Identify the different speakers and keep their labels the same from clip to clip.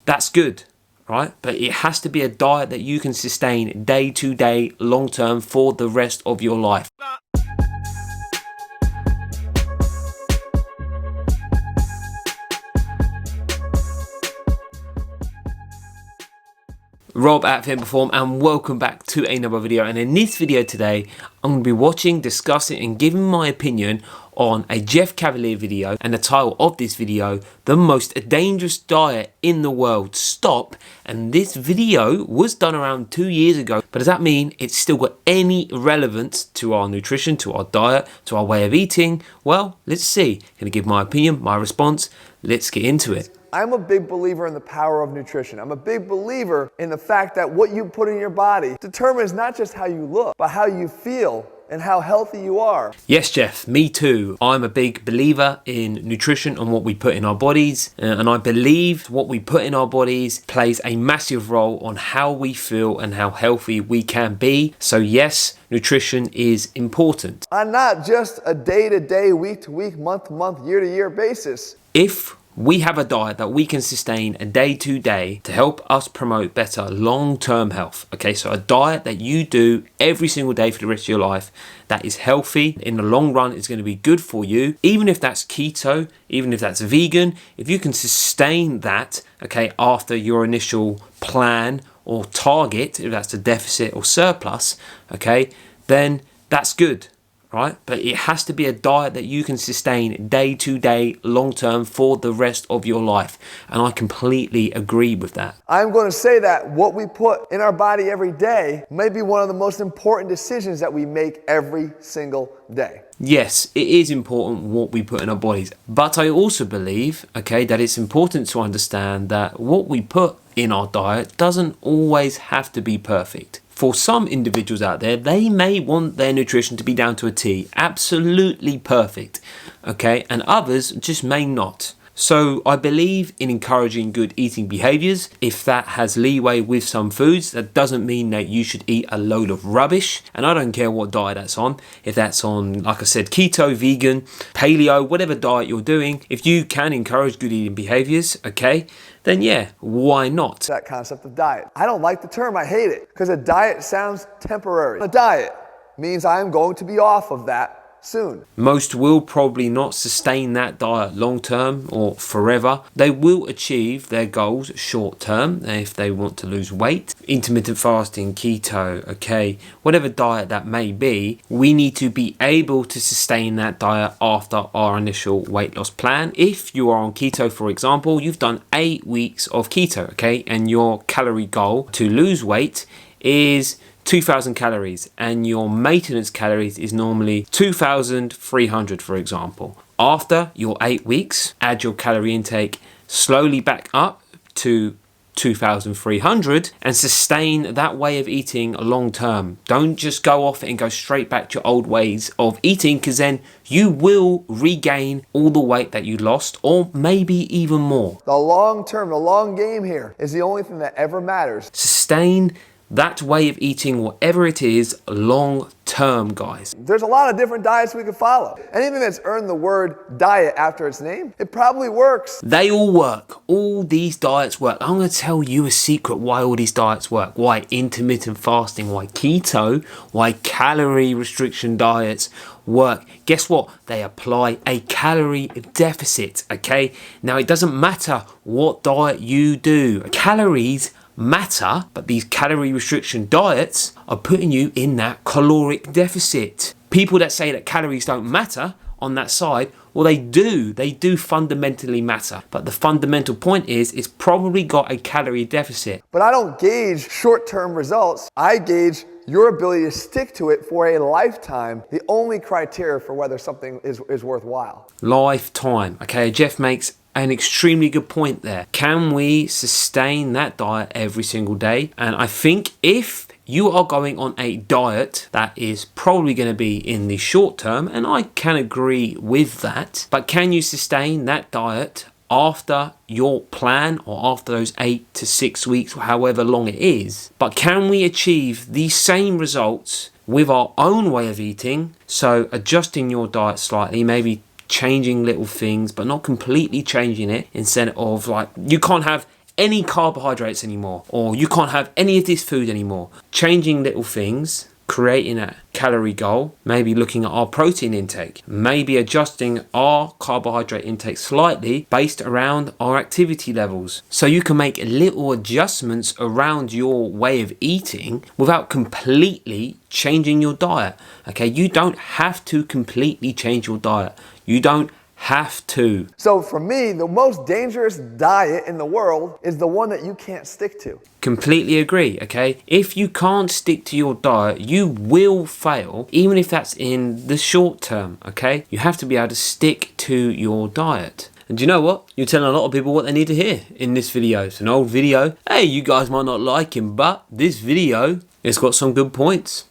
Speaker 1: that's good, right? But it has to be a diet that you can sustain day to day, long term, for the rest of your life. Rob at Fit and Perform, and welcome back to another video. And in this video today, I'm going to be watching, discussing and giving my opinion on a Jeff Cavaliere video, and the title of this video, the most dangerous diet in the world. Stop. And this video was done around 2 years ago, but does that mean it's still got any relevance to our nutrition, to our diet, to our way of eating? Well, let's see. I'm going to give my opinion, my response. Let's get into it.
Speaker 2: I'm a big believer in the power of nutrition. I'm a big believer in the fact that what you put in your body determines not just how you look, but how you feel and how healthy you are.
Speaker 1: Yes, Jeff, me too. I'm a big believer in nutrition and what we put in our bodies. And I believe what we put in our bodies plays a massive role on how we feel and how healthy we can be. So yes, nutrition is important.
Speaker 2: On not just a day-to-day, week-to-week, month-to-month, year-to-year basis.
Speaker 1: If we have a diet that we can sustain day to day to help us promote better long-term health. Okay, so a diet that you do every single day for the rest of your life that is healthy, in the long run is going to be good for you. Even if that's keto, even if that's vegan, if you can sustain that, okay, after your initial plan or target, if that's a deficit or surplus, okay, then that's good. Right? But it has to be a diet that you can sustain day to day, long term, for the rest of your life. And I completely agree with that.
Speaker 2: I'm going to say that what we put in our body every day may be one of the most important decisions that we make every single day.
Speaker 1: Yes, it is important what we put in our bodies. But I also believe, okay, that it's important to understand that what we put in our diet doesn't always have to be perfect. For some individuals out there, they may want their nutrition to be down to a T, absolutely perfect, okay, and others just may not. So I believe in encouraging good eating behaviors. If that has leeway with some foods, that doesn't mean that you should eat a load of rubbish. And I don't care what diet that's on. If that's on, like I said, keto, vegan, paleo, whatever diet you're doing, if you can encourage good eating behaviors, okay, then yeah, why not?
Speaker 2: That concept of diet. I don't like the term, I hate it, because a diet sounds temporary. A diet means I'm going to be off of that soon.
Speaker 1: Most will probably not sustain that diet long term or forever. They will achieve their goals short term if they want to lose weight. Intermittent fasting, keto, okay, whatever diet that may be, we need to be able to sustain that diet after our initial weight loss plan. If you are on keto, for example, you've done 8 weeks of keto, okay, and your calorie goal to lose weight is 2,000 calories, and your maintenance calories is normally 2,300, for example. After your 8 weeks, add your calorie intake slowly back up to 2,300 and sustain that way of eating long term. Don't just go off and go straight back to your old ways of eating, because then you will regain all the weight that you lost, or maybe even more.
Speaker 2: The long term, the long game here is the only thing that ever matters.
Speaker 1: Sustain that way of eating, whatever it is, long term, guys.
Speaker 2: There's a lot of different diets we could follow. Anything that's earned the word diet after its name, it probably works.
Speaker 1: They all work. All these diets work. I'm going to tell you a secret why all these diets work. Why intermittent fasting, why keto, why calorie restriction diets work. Guess what? They apply a calorie deficit, okay? Now, it doesn't matter what diet you do. Calories matter, but these calorie restriction diets are putting you in that caloric deficit. People that say that calories don't matter on that side, well, they do fundamentally matter. But the fundamental point is it's probably got a calorie deficit.
Speaker 2: But I don't gauge short-term results. I gauge your ability to stick to it for a lifetime, the only criteria for whether something is worthwhile.
Speaker 1: Lifetime. Okay, Jeff makes an extremely good point there. Can we sustain that diet every single day? And I think if you are going on a diet that is probably going to be in the short term, and I can agree with that, but can you sustain that diet after your plan or after those 8 to 6 weeks, or however long it is? But can we achieve the same results with our own way of eating? So adjusting your diet slightly, maybe changing little things, but not completely changing it, instead of, like, you can't have any carbohydrates anymore, or you can't have any of this food anymore. Changing little things, creating a calorie goal, maybe looking at our protein intake, maybe adjusting our carbohydrate intake slightly based around our activity levels. So you can make little adjustments around your way of eating without completely changing your diet. Okay, you don't have to completely change your diet. You don't have to.
Speaker 2: So for me, the most dangerous diet in the world is the one that you can't stick to.
Speaker 1: Completely agree, okay? If you can't stick to your diet, you will fail, even if that's in the short term, okay? You have to be able to stick to your diet. And do you know what? You're telling a lot of people what they need to hear in this video. It's an old video. Hey, you guys might not like him, but this video, it's got some good points.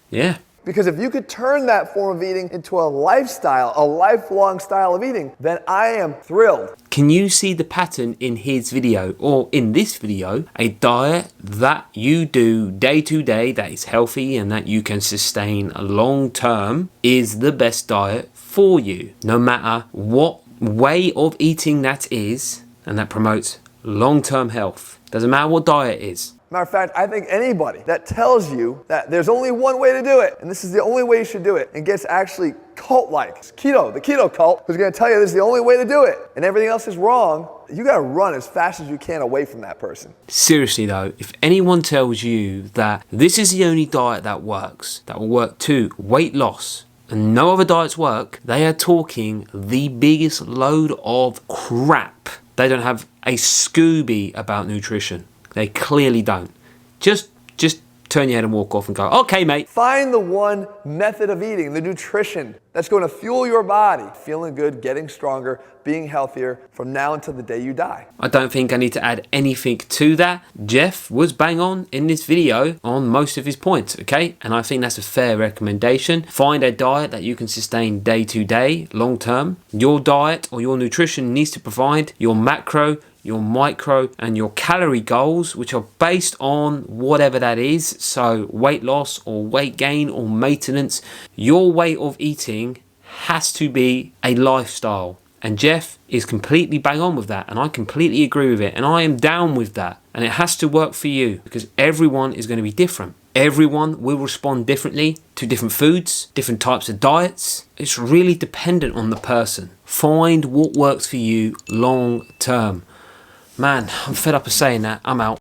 Speaker 1: Yeah.
Speaker 2: Because if you could turn that form of eating into a lifestyle, a lifelong style of eating, then I am thrilled.
Speaker 1: Can you see the pattern in his video or in this video? A diet that you do day to day that is healthy and that you can sustain long term is the best diet for you, no matter what way of eating that is, and that promotes long-term health. Doesn't matter what diet it is.
Speaker 2: Matter of fact, I think anybody that tells you that there's only one way to do it, and this is the only way you should do it, and gets actually cult-like, it's keto, the keto cult, who's gonna tell you this is the only way to do it, and everything else is wrong, you gotta run as fast as you can away from that person.
Speaker 1: Seriously though, if anyone tells you that this is the only diet that works, that will work to weight loss, and no other diets work, they are talking the biggest load of crap. They don't have a Scooby about nutrition. They clearly don't. Just turn your head and walk off and go, okay, mate.
Speaker 2: Find the one method of eating, the nutrition, that's going to fuel your body, feeling good, getting stronger, being healthier from now until the day you die.
Speaker 1: I don't think I need to add anything to that. Jeff was bang on in this video on most of his points, okay? And I think that's a fair recommendation. Find a diet that you can sustain day to day, long term. Your diet or your nutrition needs to provide your macro, your micro and your calorie goals, which are based on whatever that is. So weight loss or weight gain or maintenance. Your way of eating has to be a lifestyle. And Jeff is completely bang on with that. And I completely agree with it. And I am down with that. And it has to work for you because everyone is going to be different. Everyone will respond differently to different foods, different types of diets. It's really dependent on the person. Find what works for you long term. Man, I'm fed up of saying that. I'm out.